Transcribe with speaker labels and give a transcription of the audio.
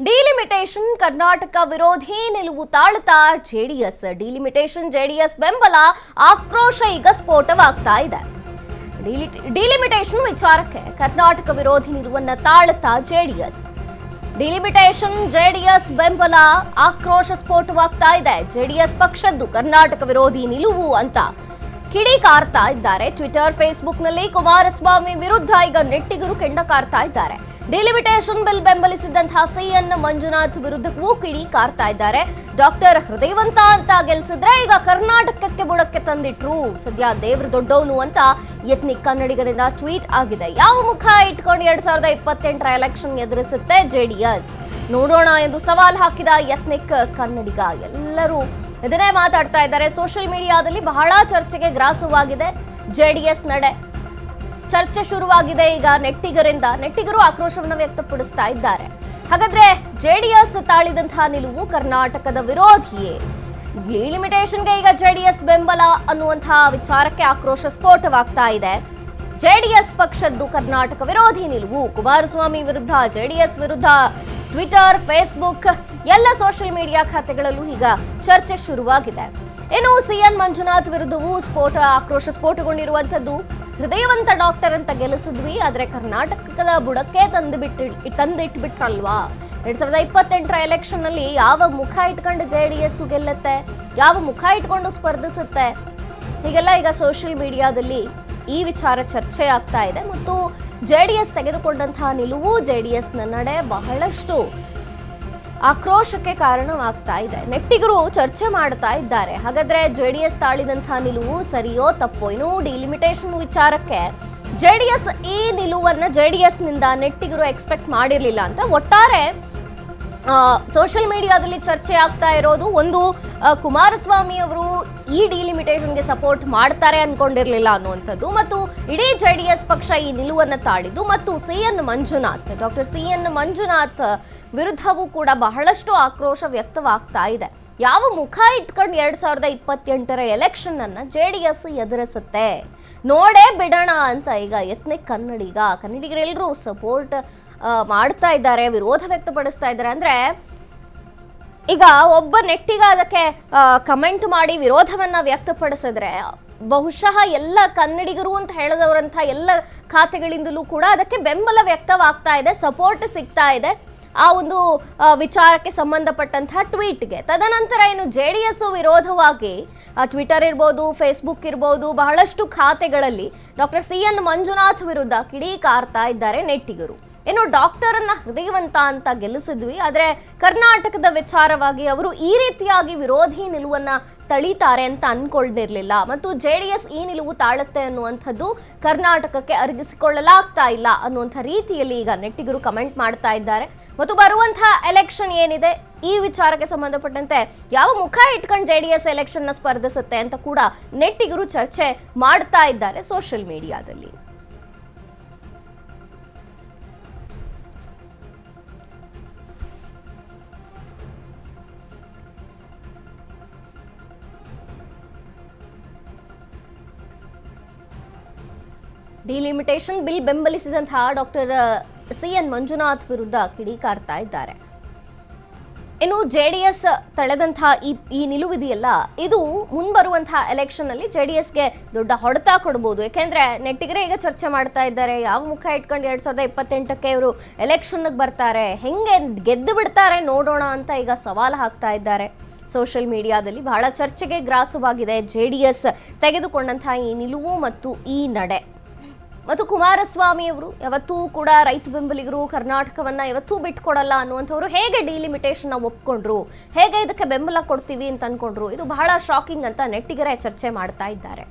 Speaker 1: Delimitation Karnataka ವಿರೋಧಿ ನಿಲುವು ತಾಳ್ತಾ JDS. Delimitation JDS ಬೆಂಬಲ ಆಕ್ರೋಶ ಈಗ ಸ್ಫೋಟವಾಗ್ತಾ ಇದೆ. ಡಿಲಿಮಿಟೇಷನ್ ವಿಚಾರಕ್ಕೆ ಕರ್ನಾಟಕ ವಿರೋಧಿ ನಿಲುವನ್ನ ತಾಳ್ತಾ ಜೆಡಿಎಸ್. ಡಿಲಿಮಿಟೇಷನ್ ಜೆಡಿಎಸ್ ಬೆಂಬಲ ಆಕ್ರೋಶ ಸ್ಫೋಟವಾಗ್ತಾ ಇದೆ. ಜೆಡಿಎಸ್ ಪಕ್ಷದ್ದು ಕರ್ನಾಟಕ ವಿರೋಧಿ ನಿಲುವು ಅಂತ ಕಿಡಿಕಾರ್ತಾ ಇದ್ದಾರೆ. ಟ್ವಿಟರ್, ಫೇಸ್ಬುಕ್ನಲ್ಲಿ ಕುಮಾರಸ್ವಾಮಿ ವಿರುದ್ಧ ಈಗ ನೆಟ್ಟಿಗರು ಕೆಂಡ ಕಾರ್ತಾ ಇದ್ದಾರೆ. ಡಿಲಿಮಿಟೇಷನ್ ಬಿಲ್ ಬೆಂಬಲಿಸಿದಂತಹ ಸಿಎನ್ ಮಂಜುನಾಥ್ ವಿರುದ್ಧವೂ ಕಿಡಿಕಾರ್ತಾ ಇದ್ದಾರೆ. ಡಾಕ್ಟರ್ ಹೃದಯವಂತ ಅಂತ ಗೆಲ್ಸಿದ್ರೆ ಈಗ ಕರ್ನಾಟಕಕ್ಕೆ ಬುಡಕ್ಕೆ ತಂದಿಟ್ರು, ಸದ್ಯ ದೇವ್ರ ದೊಡ್ಡವನು ಅಂತ ಎತ್ನಿಕ್ ಕನ್ನಡಿಗರಿಂದ ಟ್ವೀಟ್ ಆಗಿದೆ. ಯಾವ ಮುಖ ಇಟ್ಕೊಂಡು 2028ರ ಎಲೆಕ್ಷನ್ ಎದುರಿಸುತ್ತೆ ಜೆಡಿಎಸ್ ನೋಡೋಣ ಎಂದು ಸವಾಲ್ ಹಾಕಿದ ಎತ್ನಿಕ್ ಕನ್ನಡಿಗ. ಎಲ್ಲರೂ ಇದನ್ನೇ ಮಾತಾಡ್ತಾ ಇದ್ದಾರೆ. ಸೋಷಿಯಲ್ ಮೀಡಿಯಾದಲ್ಲಿ ಬಹಳ ಚರ್ಚೆಗೆ ಗ್ರಾಸವಾಗಿದೆ ಜೆಡಿಎಸ್ ನಡೆ. ಚರ್ಚೆ ಶುರುವಾಗಿದೆ ಈಗ ನೆಟ್ಟಿಗರು ಆಕ್ರೋಶವನ್ನು ವ್ಯಕ್ತಪಡಿಸ್ತಾ ಇದ್ದಾರೆ. ಹಾಗಾದ್ರೆ ಜೆಡಿಎಸ್ ತಾಳಿದಂತಹ ನಿಲುವು ಕರ್ನಾಟಕದ ವಿರೋಧಿಯೇ? ಡಿಲಿಮಿಟೇಷನ್ಗೆ ಈಗ ಜೆಡಿಎಸ್ ಬೆಂಬಲ ಅನ್ನುವಂತಹ ವಿಚಾರಕ್ಕೆ ಆಕ್ರೋಶ ಸ್ಫೋಟವಾಗ್ತಾ ಇದೆ. ಜೆಡಿಎಸ್ ಪಕ್ಷದ್ದು ಕರ್ನಾಟಕ ವಿರೋಧಿ ನಿಲುವು. ಕುಮಾರಸ್ವಾಮಿ ವಿರುದ್ಧ, ಜೆಡಿಎಸ್ ವಿರುದ್ಧ ಟ್ವಿಟರ್, ಫೇಸ್ಬುಕ್ ಎಲ್ಲ ಸೋಷಿಯಲ್ ಮೀಡಿಯಾ ಖಾತೆಗಳಲ್ಲೂ ಈಗ ಚರ್ಚೆ ಶುರುವಾಗಿದೆ. ಇನ್ನು ಸಿಎನ್ ಮಂಜುನಾಥ್ ವಿರುದ್ಧವೂ ಆಕ್ರೋಶ ಸ್ಫೋಟಗೊಂಡಿರುವಂತದ್ದು. ಹೃದಯವಂತ ಡಾಕ್ಟರ್ ಅಂತ ಗೆಲ್ಲಿಸಿದ್ವಿ, ಆದ್ರೆ ಕರ್ನಾಟಕದ ಬುಡಕ್ಕೆ ತಂದಿಟ್ಬಿಟ್ರಲ್ವಾ? 2028ರ ಎಲೆಕ್ಷನ್ ನಲ್ಲಿ ಯಾವ ಮುಖ ಇಟ್ಕೊಂಡು ಜೆಡಿಎಸ್ ಗೆಲ್ಲುತ್ತೆ, ಯಾವ ಮುಖ ಇಟ್ಕೊಂಡು ಸ್ಪರ್ಧಿಸುತ್ತೆ, ಹೀಗೆಲ್ಲ ಈಗ ಸೋಷಿಯಲ್ ಮೀಡಿಯಾದಲ್ಲಿ ಈ ವಿಚಾರ ಚರ್ಚೆ ಆಗ್ತಾ ಇದೆ. ಮತ್ತು ಜೆಡಿಎಸ್ ತೆಗೆದುಕೊಂಡಂತಹ ನಿಲುವು, ಜೆಡಿಎಸ್ನ ನಡೆ ಬಹಳಷ್ಟು ಆಕ್ರೋಶಕ್ಕೆ ಕಾರಣವಾಗ್ತಾ ಇದೆ. ನೆಟ್ಟಿಗರು ಚರ್ಚೆ ಮಾಡ್ತಾ ಇದ್ದಾರೆ. ಹಾಗಾದ್ರೆ ಜೆಡಿಎಸ್ ತಾಳಿದಂತಹ ನಿಲುವು ಸರಿಯೋ ತಪ್ಪೋ? ಇನ್ನು ಡಿಲಿಮಿಟೇಷನ್ ವಿಚಾರಕ್ಕೆ ಜೆಡಿಎಸ್ ಈ ನಿಲುವನ್ನ ಜೆಡಿಎಸ್ನಿಂದ ನೆಟ್ಟಿಗರು ಎಕ್ಸ್ಪೆಕ್ಟ್ ಮಾಡಿರಲಿಲ್ಲ ಅಂತ ಒಟ್ಟಾರೆ ಸೋಷಿಯಲ್ ಮೀಡಿಯಾದಲ್ಲಿ ಚರ್ಚೆ ಆಗ್ತಾ ಇರೋದು. ಒಂದು, ಕುಮಾರಸ್ವಾಮಿ ಅವರು ಈ ಡಿಲಿಮಿಟೇಷನ್ಗೆ ಸಪೋರ್ಟ್ ಮಾಡ್ತಾರೆ ಅನ್ಕೊಂಡಿರ್ಲಿಲ್ಲ ಅನ್ನುವಂಥದ್ದು, ಮತ್ತು ಇಡೀ ಜೆಡಿಎಸ್ ಪಕ್ಷ ಈ ನಿಲುವನ್ನು ತಾಳಿದ್ದು, ಮತ್ತು ಡಾಕ್ಟರ್ ಸಿ ಎನ್ ಮಂಜುನಾಥ್ ವಿರುದ್ಧವೂ ಕೂಡ ಬಹಳಷ್ಟು ಆಕ್ರೋಶ ವ್ಯಕ್ತವಾಗ್ತಾ ಇದೆ. ಯಾವ ಮುಖ ಇಟ್ಕೊಂಡು 2028ರ ಎಲೆಕ್ಷನ್ ಅನ್ನ ಜೆಡಿಎಸ್ ಎದುರಿಸುತ್ತೆ ನೋಡೇ ಬಿಡೋಣ ಅಂತ ಈಗ ಎತ್ನಿಕ್ ಕನ್ನಡಿಗರೆಲ್ಲರೂ ಸಪೋರ್ಟ್ ಮಾಡ್ತಾ ಇದ್ದಾರೆ, ವಿರೋಧ ವ್ಯಕ್ತಪಡಿಸ್ತಾ ಇದ್ದಾರೆ. ಅಂದ್ರೆ ಈಗ ಒಬ್ಬ ನೆಟ್ಟಿಗ ಅದಕ್ಕೆ ಕಮೆಂಟ್ ಮಾಡಿ ವಿರೋಧವನ್ನ ವ್ಯಕ್ತಪಡಿಸಿದ್ರೆ ಬಹುಶಃ ಎಲ್ಲ ಕನ್ನಡಿಗರು ಅಂತ ಹೇಳಿದವರಂಥ ಎಲ್ಲ ಖಾತೆಗಳಿಂದಲೂ ಕೂಡ ಅದಕ್ಕೆ ಬೆಂಬಲ ವ್ಯಕ್ತವಾಗ್ತಾ ಇದೆ, ಸಪೋರ್ಟ್ ಸಿಗ್ತಾ ಇದೆ ಆ ಒಂದು ವಿಚಾರಕ್ಕೆ ಸಂಬಂಧಪಟ್ಟಂತಹ ಟ್ವೀಟ್ಗೆ. ತದನಂತರ ಏನು ಜೆಡಿಎಸ್ ವಿರೋಧವಾಗಿ ಟ್ವಿಟರ್ ಇರ್ಬೋದು, ಫೇಸ್ಬುಕ್ ಇರ್ಬೋದು, ಬಹಳಷ್ಟು ಖಾತೆಗಳಲ್ಲಿ ಡಾಕ್ಟರ್ ಸಿ ಎನ್ ಮಂಜುನಾಥ್ ವಿರುದ್ಧ ಕಿಡಿಕಾರ್ತಾ ಇದ್ದಾರೆ ನೆಟ್ಟಿಗರು. ಇನ್ನು ಡಾಕ್ಟರನ್ನ ಹೃದಯವಂತ ಅಂತ ಗೆಲ್ಲಿಸಿದ್ವಿ, ಆದರೆ ಕರ್ನಾಟಕದ ವಿಚಾರವಾಗಿ ಅವರು ಈ ರೀತಿಯಾಗಿ ವಿರೋಧಿ ನಿಲುವನ್ನ ತಳೀತಾರೆ ಅಂತ ಅನ್ಕೊಂಡಿರ್ಲಿಲ್ಲ, ಮತ್ತು ಜೆಡಿಎಸ್ ಈ ನಿಲುವು ತಾಳುತ್ತೆ ಅನ್ನುವಂಥದ್ದು ಕರ್ನಾಟಕಕ್ಕೆ ಅರಗಿಸಿಕೊಳ್ಳಲಾಗ್ತಾ ಇಲ್ಲ ಅನ್ನುವಂಥ ರೀತಿಯಲ್ಲಿ ಈಗ ನೆಟ್ಟಿಗರು ಕಮೆಂಟ್ ಮಾಡ್ತಾ ಇದ್ದಾರೆ. ಮತ್ತು ಬರುವಂತಹ ಎಲೆಕ್ಷನ್ ಏನಿದೆ ಈ ವಿಚಾರಕ್ಕೆ ಸಂಬಂಧಪಟ್ಟಂತೆ ಯಾವ ಮುಖ ಇಟ್ಕೊಂಡು ಜೆಡಿಎಸ್ ಎಲೆಕ್ಷನ್ನ ಸ್ಪರ್ಧಿಸುತ್ತೆ ಅಂತ ಕೂಡ ನೆಟ್ಟಿಗರು ಚರ್ಚೆ ಮಾಡ್ತಾ ಇದ್ದಾರೆ ಸೋಷಿಯಲ್ ಮೀಡಿಯಾದಲ್ಲಿ. ಡಿಲಿಮಿಟೇಷನ್ ಬಿಲ್ ಬೆಂಬಲಿಸಿದಂತಹ ಡಾಕ್ಟರ್ ಸಿ ಎನ್ ಮಂಜುನಾಥ್ ವಿರುದ್ಧ ಕಿಡಿಕಾರ್ತಾ ಇದ್ದಾರೆ. ಇನ್ನು ಜೆಡಿಎಸ್ ತಳೆದಂತಹ ಈ ನಿಲುವಿದೆಯಲ್ಲ, ಇದು ಮುಂಬರುವಂತಹ ಎಲೆಕ್ಷನ್ ಅಲ್ಲಿ ಜೆಡಿಎಸ್ಗೆ ದೊಡ್ಡ ಹೊಡೆತ ಕೊಡಬಹುದು. ಯಾಕೆಂದ್ರೆ ನೆಟ್ಟಿಗರೇ ಈಗ ಚರ್ಚೆ ಮಾಡ್ತಾ ಇದ್ದಾರೆ, ಯಾವ ಮುಖ ಇಟ್ಕೊಂಡು 2028ಕ್ಕೆ ಇವರು ಎಲೆಕ್ಷನ್ಗೆ ಬರ್ತಾರೆ, ಹೆಂಗೆ ಗೆದ್ದು ಬಿಡ್ತಾರೆ ನೋಡೋಣ ಅಂತ ಈಗ ಸವಾಲು ಹಾಕ್ತಾ ಇದ್ದಾರೆ. ಸೋಷಿಯಲ್ ಮೀಡಿಯಾದಲ್ಲಿ ಬಹಳ ಚರ್ಚೆಗೆ ಗ್ರಾಸವಾಗಿದೆ ಜೆಡಿಎಸ್ ತೆಗೆದುಕೊಂಡಂತಹ ಈ ನಿಲುವು ಮತ್ತು ಈ ನಡೆ. ಮತ್ತು ಕುಮಾರಸ್ವಾಮಿ ಅವರು ಯಾವತ್ತೂ ಕೂಡ ರೈತ ಬೆಂಬಲಿಗರು ಕರ್ನಾಟಕವನ್ನ ಯಾವತ್ತೂ ಬಿಟ್ಕೊಡಲ್ಲ ಅನ್ನುವಂಥವ್ರು ಹೇಗೆ ಡಿಲಿಮಿಟೇಷನ್ ಒಪ್ಕೊಂಡ್ರು, ಹೇಗೆ ಇದಕ್ಕೆ ಬೆಂಬಲ ಕೊಡ್ತೀವಿ ಅಂತ ಅನ್ಕೊಂಡ್ರು, ಇದು ಬಹಳ ಶಾಕಿಂಗ್ ಅಂತ ನೆಟ್ಟಿಗರೇ ಚರ್ಚೆ ಮಾಡ್ತಾ ಇದ್ದಾರೆ.